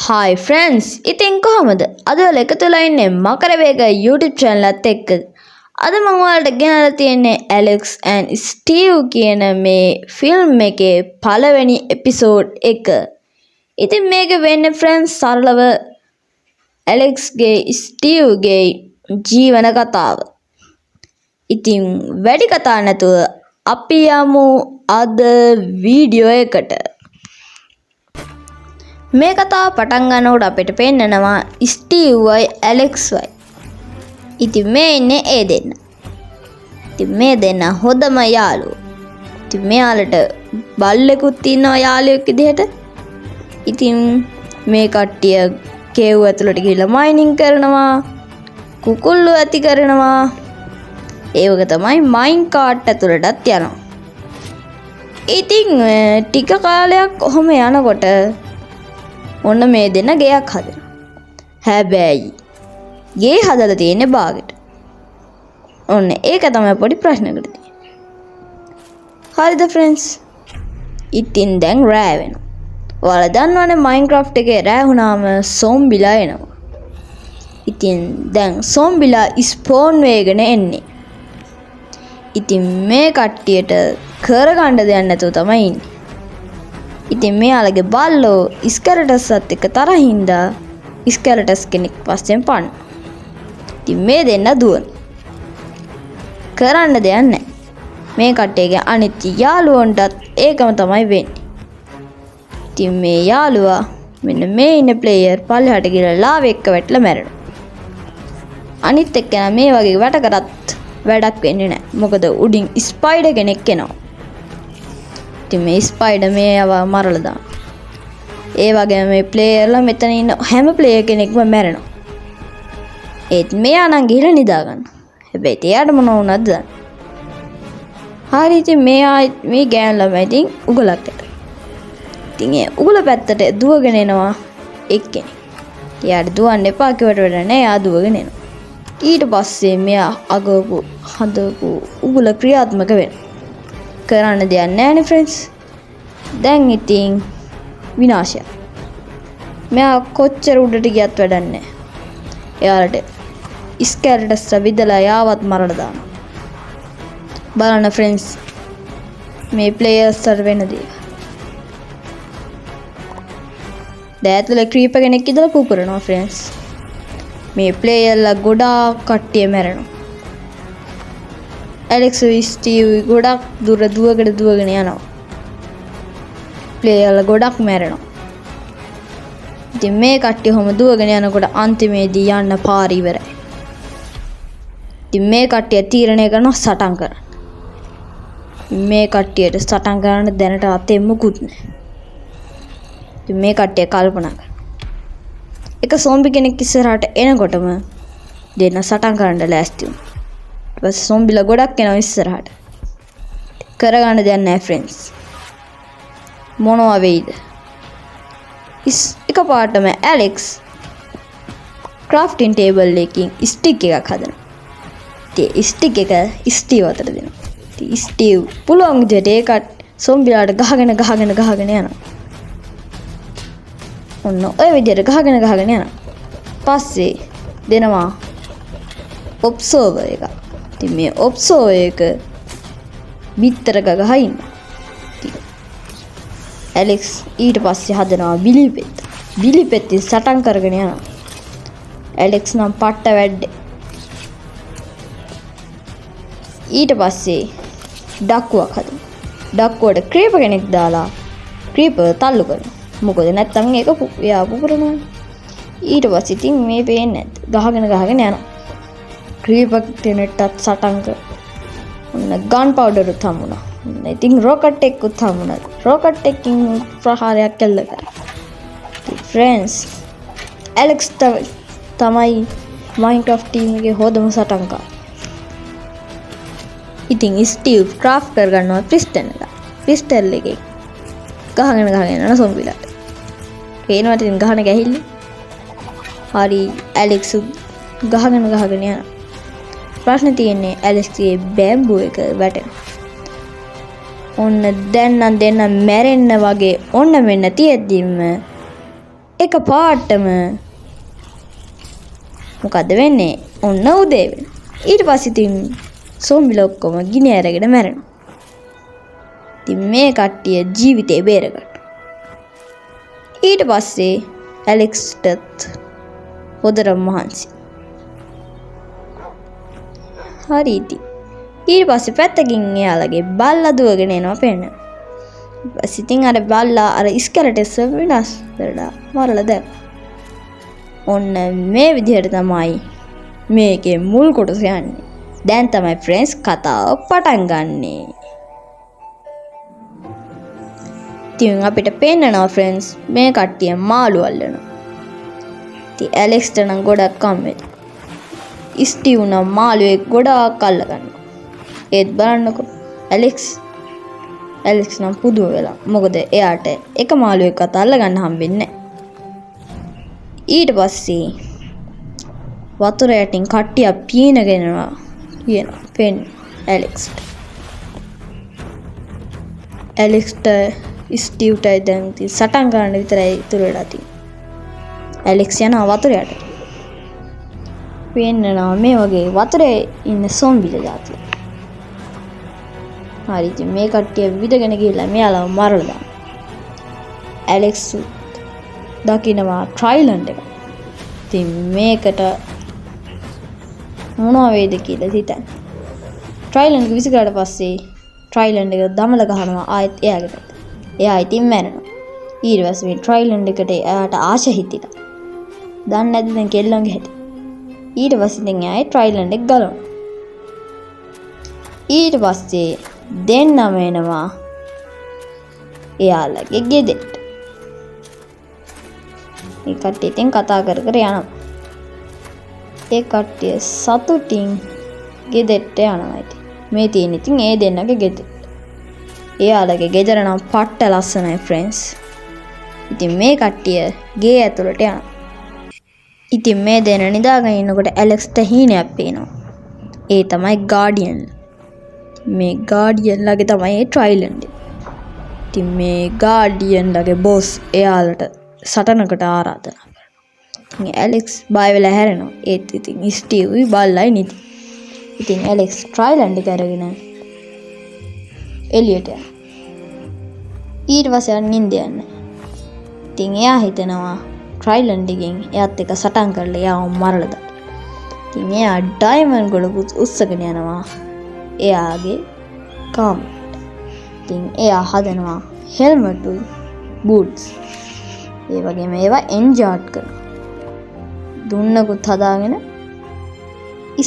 Hi friends, ඉතින් කොහමද? අද ඔයාලා එකතු වෙලා ඉන්නේ මකරවේග YouTube channel එකත් එක්ක. අද මම ඔයාලට ගෙනල්ලා තියෙන්නේ Alex and Steve කියන මේ ෆිල්ම් එකේ පළවෙනි එපිසෝඩ් එක. ඉතින් මේක වෙන්නේ friends සරලව Alex ගේ Steve ගේ ජීවන කතාව. ඉතින් වැඩි කතා නැතුව අපි යමු අද වීඩියෝ එකට. මේ කතාව පටන් ගන්නකොට අපිට පෙන්නනවා ස්ටීව් වයි ඇලෙක්ස් වයි. ඉතින් මේ ඉන්නේ ඒ දෙන්න. ඉතින් මේ දෙන්න හොඳම යාළුවෝ. ඉතින් මෙයාලට බල්ලෙකුත් ඉන්නවා යාළුවෙක් විදිහට. ඉතින් මේ කට්ටිය කේව් ඇතුළට ගිහිල්ලා මයිනින් කරනවා. කුකුල්ලු ඇති කරනවා. ඒක තමයි මයින් කාට් ඇතුළටත් යනවා. ඉතින් ටික කාලයක් කොහොම යනකොට ඔන්න මේ දෙන්න ගෙයක් හදනවා. හැබැයි ගේ හදලා තියෙන්නේ බාගෙට. ඔන්න ඒක තමයි පොඩි ප්‍රශ්නකට තියෙන්නේ. හරිද friends? ඉතින් දැන් රෑ වෙනවා. ඔයාලා දන්නවනේ Minecraft එකේ රෑ වුණාම සොම්බිලා එනවා. ඉතින් දැන් සොම්බිලා ස්පෝන් වෙගෙන එන්නේ. ඉතින් මේ කට්ටියට කරගන්න දෙයක් නැතුව තමයි ඉන්නේ. ඉතින් මෙයාලගේ බල්ලෝ ස්කැලටස්වත් එක්ක තරහින්දා ස්කැලටස් කෙනෙක් පස්සෙන් පන්න. ඉතින් මේ දෙන්න දුවන. කරන්න දෙයක් නැහැ. මේ කට්ටියගේ අනිත් යාළුවන්ටත් ඒකම තමයි වෙන්නේ. ඉතින් මේ යාළුවා මෙන්න මේ ඉන්න ප්ලේයර් පල්ලෙහාට ගිහලා ලාව එක්ක වැටලා මැරෙනවා. අනිත් එක්කෙනා මේ වගේ වැට කරත් වැඩක් වෙන්නේ නැහැ. මොකද උඩින් ස්පයිඩර් කෙනෙක් එනවා. ඉතින් මේ ස්පයිඩර් මේව මරලා දානවා. ඒ වගේම මේ ප්ලේයර්ලා මෙතන ඉන්න හැම ප්ලේයර් කෙනෙක්ම මැරෙනවා. ඒත් මෙයා නම් ගිහලා නිදා ගන්නවා. හැබැයි එයාට මොන වුණාද දන්නේ. හරි ඉතින් මේ ගෑන් ළමයි ඉතින් උගලකට. ඉතින් ඒ උගල පැත්තට දුවගෙන එනවා එක්කෙනෙක්. එයාට දුවන්න එපා කිව්වට වැඩ නැහැ. එයා දුවගෙන එනවා. ඊට පස්සේ මෙයා අගවපු හදපු උගල ක්‍රියාත්මක වෙනවා. කරන්න දෙයක් නැහැ friends. දැන් ඉතින් විනාශය. මෙයා කොච්චර උඩට ගියත් වැඩක් නැහැ. එයාලට ස්කැලටස් විදලා යාවත් මරලා දානවා. බලන්න friends මේ ප්ලේයර්ස් අර වෙන දේ. දැතුල ක්‍රීපර් කෙනෙක් ඉදලා පුපුරනවා friends. මේ ප්ලේයර්ලා ගොඩාක් කට්ටිය මැරෙනවා. ඇලෙක්ස් ස්ටීව් ගොඩක් දුර දුවගෙන යනවා. ප්ලේයර්ලා ගොඩක් මැරෙනවා. ඉතින් මේ කට්ටිය කොහොම දුවගෙන යනකොට අන්තිමේදී යන්න පාර ඉවරයි. ඉතින් මේ කට්ටිය තීරණය කරනවා සටන් කරන්න. මේ කට්ටියට සටන් කරන්න දැනට අතේ මුකුත් නැහැ. ඉතින් මේ කට්ටිය කල්පනා කරනවා. එක සොම්බි කෙනෙක් ඉස්සරහට එනකොටම දෙන්න සටන් කරන්න ලෑස්ති වුණා. බස් සොම්බිලා ගොඩක් එනවා ඉස්සරහට. කරගන්න දෙයක් නැහැ friends. මොනවා වෙයිද? එකපාරටම ඇලෙක්ස් ක්‍රාෆ්ටින් ටේබල් එකකින් ස්ටික් එකක් හදනවා. ඉතින් ස්ටික් එක ස්ටීව් අතට දෙනවා. ඉතින් ස්ටීව් පුළුවන් විදිහට ඒකට සොම්බිලාට ගහගෙන යනවා. ඔන්න ඔය විදිහට ගහගෙන යනවා. පස්සේ දෙනවා ඔබ්සර්වර් එක. ඉතින් මේ ඔබ්සර්වර් එක බිත්තර ගහ ඉන්නවා. ඇලෙක්ස් ඊට පස්සේ හදනවා බිලිපෙත්. බිලිපෙත්ති සටන් කරගෙන යනවා. ඇලෙක්ස් නම් පට්ට වැඩේ. ඊට පස්සේ ඩක්කුවක් හදනවා. ඩක්කුවට ක්‍රීපර් කෙනෙක් දාලා ක්‍රීපර් තල්ලු කරනවා. මොකද නැත්තම් ඒක එයා පුපුරනවා. ඊට පස්සේ ඉතින් මේ පේන්නේ නැද්ද? ගහගෙන යනවා. ක්‍රීපර් කෙනෙක්ටත් සටන් කර. ඔන්න ගන් පවුඩර් උත් හම්බුණා. ඉතින් රොකට් එකකුත් හම්බුණා. රොකට් එකකින් ප්‍රහාරයක් කළා කරා. friends ඇලෙක්ස් තමයි Minecraft ටීම් එකේ හොඳම සටන්කා. ඉතින් ස්ටීව් ක්‍රාෆ්ට් කරගන්නවා පිස්ටන් එක. පිස්ටල් එකේ ගහගෙන යන සොම්බිලාට. පේනවට ඉතින් ගහන ගැහිල්ල. හරි ඇලෙක්ස් ගහගෙන යනවා. ප්‍රශ්නේ තියෙන්නේ ඇලෙක්ස්ගේ බෑම්බූ එක වැටෙනවා. ඔන්න දැන් නම් දෙන්න මැරෙන්න වගේ ඔන්න මෙන්න තියෙද්දිම එක පාටම මොකද වෙන්නේ? ඔන්න උදේ වෙනවා. ඊට පස්සේ ඉතින් සොම්බිලා ඔක්කොම ගිනි අරගෙන මැරෙනවා. ඉතින් මේ කට්ටිය ජීවිතේ බේරගන්න. ඊට පස්සේ ඇලෙක්ස්ටත් හොදටම මහන්සි. හරි ඉතින්. ඊට පස්සේ පැත්තකින් එයාලගේ බල්ලා දුවගෙන එනවා පෙන්නන. ඊපස්සේ ඉතින් අර බල්ලා අර ස්කෙලටස් වෙනස් කරලා මරලා දැම්මා. ඔන්න මේ විදිහට තමයි මේකේ මුල් කොටස යන්නේ. දැන් තමයි ෆ්‍රෙන්ඩ්ස් කතාව පටන් ගන්නෙ. ඉතින් අපිට පේන්නනවා ෆ්‍රෙන්ඩ්ස් මේ කට්ටිය මාළු අල්ලනවා. ඉතින් ඇලෙක්ස්ට නම් ගොඩක් කම්මැලි. ස්ටිව් නම් මාළුවෙක් ගොඩාක් අල්ල ගන්නවා. ඒත් බලන්නකො ඇලෙක්ස් නම් පුදුම වෙලා. මොකද එයාට එක මාළුවෙක්වත් අල්ල ගන්න හම්බෙන්නේ නැහැ. ඊට පස්සේ වතුර යටින් කට්ටිය පීනගෙනවා කියනවා පෙන් ඇලෙක්ස්ට ස්ටිව්ටයි දැන් සටන් කරන්න විතරයි ඉතුරු වෙලා තියෙන්නේ. ඇලෙක්ස් යනවා වතුර යට. පෙන්නනවා මේ වගේ වතුරේ ඉන්න සොම්බිලා જાතිය. හරි ඉතින් මේ කට්ටිය විදගෙන ගිහලා මෙයාලව මරලා දානවා. ඇලෙක්ස් දකින්නවා ට්‍රයිලන්ඩ් එක. ඉතින් මේකට මොනවා වේද කියලා හිතන්න. ට්‍රයිලන්ඩ් එක විසිකරාට පස්සේ ට්‍රයිලන්ඩ් එක දමල ගහනවා ආයෙත් එයාගේ පැත්ත. එයා ඉතින් මැරෙනවා. ඊට පස්සේ මේ ට්‍රයිලන්ඩ් එකට එයාට ආශ හිතිලා. දන්නේ නැද්ද දැන් කෙල්ලන්ගේ හැටි. ඊට පස්සේ ඉතින් එයා ට්‍රයිලන්ඩ් එක ගලවනවා. ඊට පස්සේ දෙන්නම එනවා එයාලගේ ගෙදරට. ඒ කට්ටිය ඉතින් කතා කර කර යනවා. ඒ කට්ටිය සතුටින් ගෙදරට යනවා ඉතින්. මේ තියෙන ඉතින් ඒ දෙන්නගේ ගෙදරට. එයාලගේ ගෙදර නම් පට්ට ලස්සනයි ෆ්‍රෙන්ඩ්ස්. ඉතින් මේ කට්ටිය ගේ ඇතුළට යනවා. ඉතින් මේ දෙන නිදාගෙන ඉන්නකොට ඇලෙක්ස්ට හීනයක් පේනවා. ඒ තමයි ගාඩියන්. මේ ගාඩියන්ලගේ තමයි ට්‍රයිලන්ඩ්. ඉතින් මේ ගාඩියන්ලගේ බොස් එයාලට සටනකට ආරාධනා කරනවා. ඉතින් ඇලෙක්ස් බය වෙලා හැරෙනවා. ඒත් ඉතින් ස්ටිව්යි බල්ලයි නිදි. ඉතින් ඇලෙක්ස් ට්‍රයිලන්ඩ් එක අරගෙන එලියට යනවා. ඊට පස්සේ නිින්ද යනවා. ඉතින් එයා හිතනවා ට්‍රයිලන්ඩ් එකෙන් එයාත් එක්ක සටන් කරලා එයාව මරලා දාන්න. ඉතින් එයා ඩයිමන්ඩ් ගොඩකුත් උස්සගෙන යනවා එයාගේ කාමරයට. ඉතින් එයා හදනවා හෙල්මට්ුයි බූට්ස්. ඒ වගේම ඒවා එන්ජාට් කරනවා. දුන්නකුත් හදාගෙන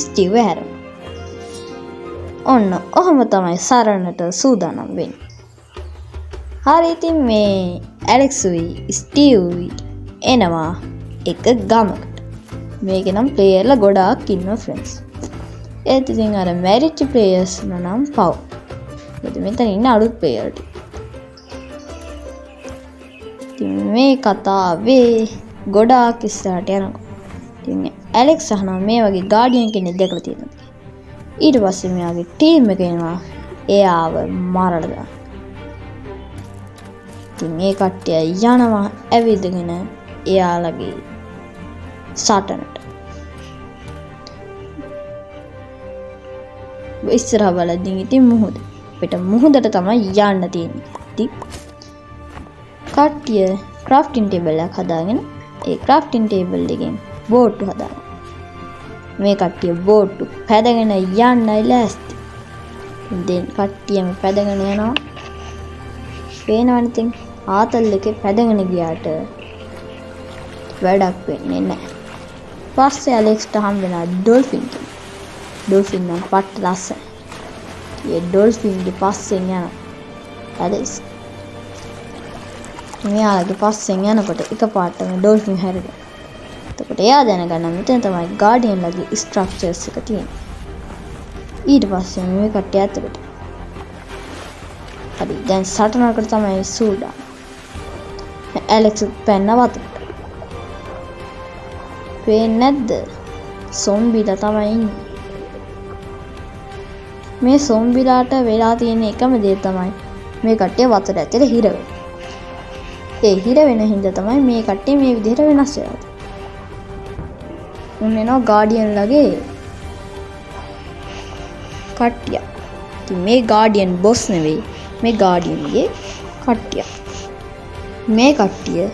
ස්ටිව් හැරෙනවා. ඔන්න ඔහොම තමයි සරණට සූදානම් වෙන්නේ. හරි ඉතින් මේ ඇලෙක්ස්ුයි ස්ටිව්යි එනවා එක ගමකට. මේකේ නම් ප්ලේයර්ලා ගොඩාක් ඉන්නවා ෆ්‍රෙන්ඩ්ස්. ඒත් ඉතින් අර මැරිච්ච ප්ලේයර්ස් නම් පව්. මොකද මෙතන ඉන්න අලුත් ප්ලේයර් ටික. ඉතින් මේ කතාවේ ගොඩාක් ඉස්සරහට යනවා. ඉතින් ඇලෙක්ස් අහනවා මේ වගේ ගාඩියන් කෙනෙක් දැකලා තියෙනවද? ඊට පස්සේ මෙයාගේ ටීම් එක එනවා එයාව මරලා දාන්න. ඉතින් මේ කට්ටිය යනවා ඇවිදගෙන එයාලගේ සටනට. ඉස්සරහ බලද්දී ඉතින් මුහුද. අපිට මුහුදට තමයි යන්න තියෙන්නේ. ඉතින් කට්ටිය ක්‍රාෆ්ටින් ටේබල් එකක් හදාගෙන ඒ ක්‍රාෆ්ටින් ටේබල් එකෙන් බෝට්ටු හදානවා. මේ කට්ටිය බෝට්ටු පැදගෙන යන්නයි ලෑස්ති. ඉතින් කට්ටියම පැදගෙන යනවා. පේනවනේ ඉතින් ආතල් එකේ පැදගෙන ගියාට වැඩක් වෙන්නේ නැහැ. පස්සේ ඇලෙක්ස්ට හම් වෙනවා ඩොල්ෆින් කෙනෙක්. ඩොල්ෆින් නම් පට්ට ලස්සනයි. ඒ ඩොල්ෆින්ගේ පස්සෙන් යනවා ඇලෙක්ස්. මෙයාගේ පස්සෙන් යනකොට එකපාරටම ඩොල්ෆින් හැරෙනවා. එතකොට එයා දැනගන්න මෙතන තමයි ගාඩියන්ලගේ ස්ට්‍රක්චර්ස් එක තියෙන්නේ. ඊට පස්සේ මේ කට්ටිය ඇතුළට. හරි දැන් සටනකට තමයි සූදානම්. ඇලෙක්ස් පැන්න වතුරට. පේන්නේ නැද්ද? සොම්බිලා තමයි ඉන්නේ. මේ සොම්බිලාට වෙලා තියෙන එකම දේ තමයි මේ කට්ටිය වතුර ඇතුලේ හිර වෙනවා. ඒ හිර වෙන හින්දා තමයි මේ කට්ටිය මේ විදිහට වෙනස් වෙලා තියෙන්නේ. උන් එනවා ගාඩියන්ලගේ කට්ටිය. ඉතින් මේ ගාඩියන් බොස් නෙවෙයි, මේ ගාඩියන්ගේ කට්ටිය. මේ කට්ටිය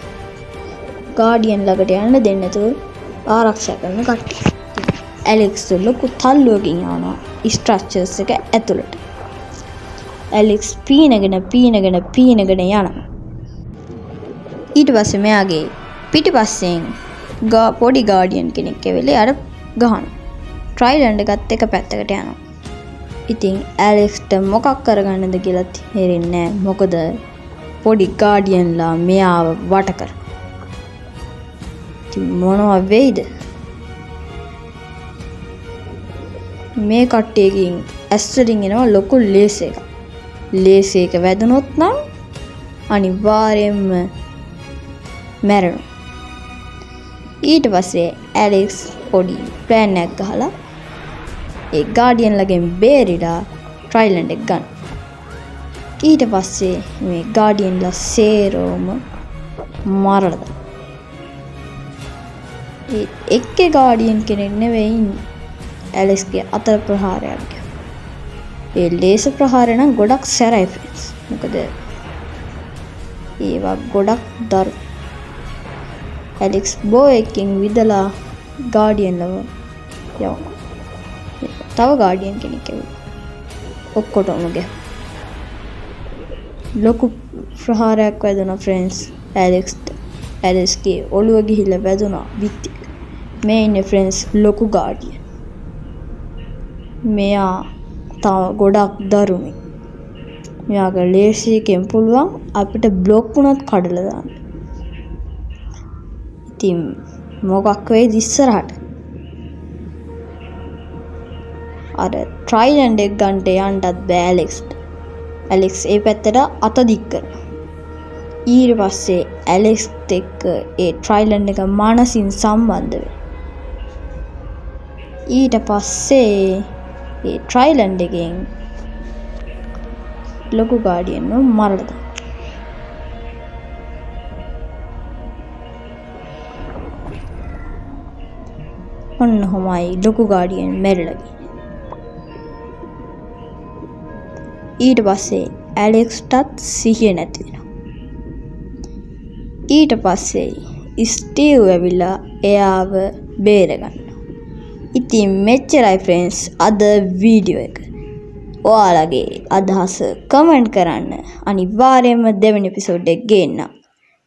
ගාඩියන් ළඟට යන්න දෙන්නේ නැතුව ආරක්ෂා කරන කට්ටිය. ඇලෙක්ස් ලොකු තල්ලුවකින් යනවා ස්ට්‍රක්චර්ස් එක ඇතුළට. ඇලෙක්ස් පීනගෙන යනවා. ඊට පස්සේ මෙයාගේ පිටිපස්සෙන් පොඩි ගාඩියන් කෙනෙක් ඇවිල්ලා අර ගහනවා. ට්‍රයිලන්ඩ් එකත් එක පැත්තකට යනවා. ඉතින් ඇලෙක්ස්ට මොකක් කරගන්නද කියලා තේරෙන්නේ නැහැ. මොකද පොඩි ගාඩියන්ලා මෙයාව වට කරනවා. ඉතින් මොනවා වෙයිද? මේ කට්ටියකින් ඇස්වලින් එනවා ලොකු ලේස් එකක්. ලේස් එක වැදුනොත් නම් අනිවාර්යයෙන්ම මැරෙනවා. ඊට පස්සේ ඇලෙක්ස් පොඩි ප්ලෑන් එකක් ගහලා ඒ ගාඩියන්ලගෙන් බේරිලා ට්‍රයිලන්ඩ් එක ගන්න. ඊට පස්සේ මේ ගාඩියන්ලා සේරෝම මරලා. ඒ එක්කේ ගාඩියන් කෙනෙක් නෙවෙයි ඇලෙක්ස්ගේ අතර ප්‍රහාරයක්. ඒ ලේස ප්‍රහාරය නම් ගොඩක් සැරයි ෆ්‍රෙන්ඩ්ස්. මොකද ඒවා ගොඩක් දරු. ඇලෙක්ස් බෝ එකකින් විදලා ගාඩියන්ලව යවනවා. තව ගාඩියන් කෙනෙක් ඇවිල්ලා ඔක්කොටම ගැහුවා. ලොකු ප්‍රහාරයක් වැදුනා ෆ්‍රෙන්ඩ්ස් ඇලෙක්ස්ට. ඇලෙක්ස්ගේ ඔළුව ගිහිල්ලා වැදුනා බිත්ති. මේ ඉන්නේ ෆ්‍රෙන්ඩ්ස් ලොකු ගාඩියන්. මෙයා තව ගොඩක් දරුණුයි. මෙයාගේ ලේසියෙන් පුළුවන් අපිට බ්ලොක් වුණත් කඩලා දාන්න. ඉතින් මොකක් වෙයිද ඉස්සරහට? අර ට්‍රයිලන්ඩ් එක ගන්නට යන්නත් බෑ ඇලෙක්ස්ට. ඇලෙක්ස් ඒ පැත්තට අත දික් කරනවා. ඊට පස්සේ ඇලෙක්ස්ත් එක්ක ඒ ට්‍රයිලන්ඩ් එක මානසින් සම්බන්ධ වෙනවා. ඊට පස්සේ ඒ ට්‍රයිලන්ඩ් එකෙන් ලොකු ගාඩියන්ව මරලා දානවා. ඔන්න ඔහොමයි ලොකු ගාඩියන් මැරිලා ගියේ. ඊට පස්සේ ඇලෙක්ස්ටත් සිහිය නැති වෙනවා. ඊට පස්සේ ස්ටීව් ඇවිල්ලා එයාව බේරගන්නවා. ඉතින් මෙච්චරයි ෆ්‍රෙන්ඩ්ස් අද වීඩියෝ එක. ඔයාලගේ අදහස කමෙන්ට් කරන්න. අනිවාර්යයෙන්ම දෙවෙනි එපිසෝඩ් එක ගේන්න.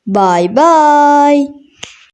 බයි බයි.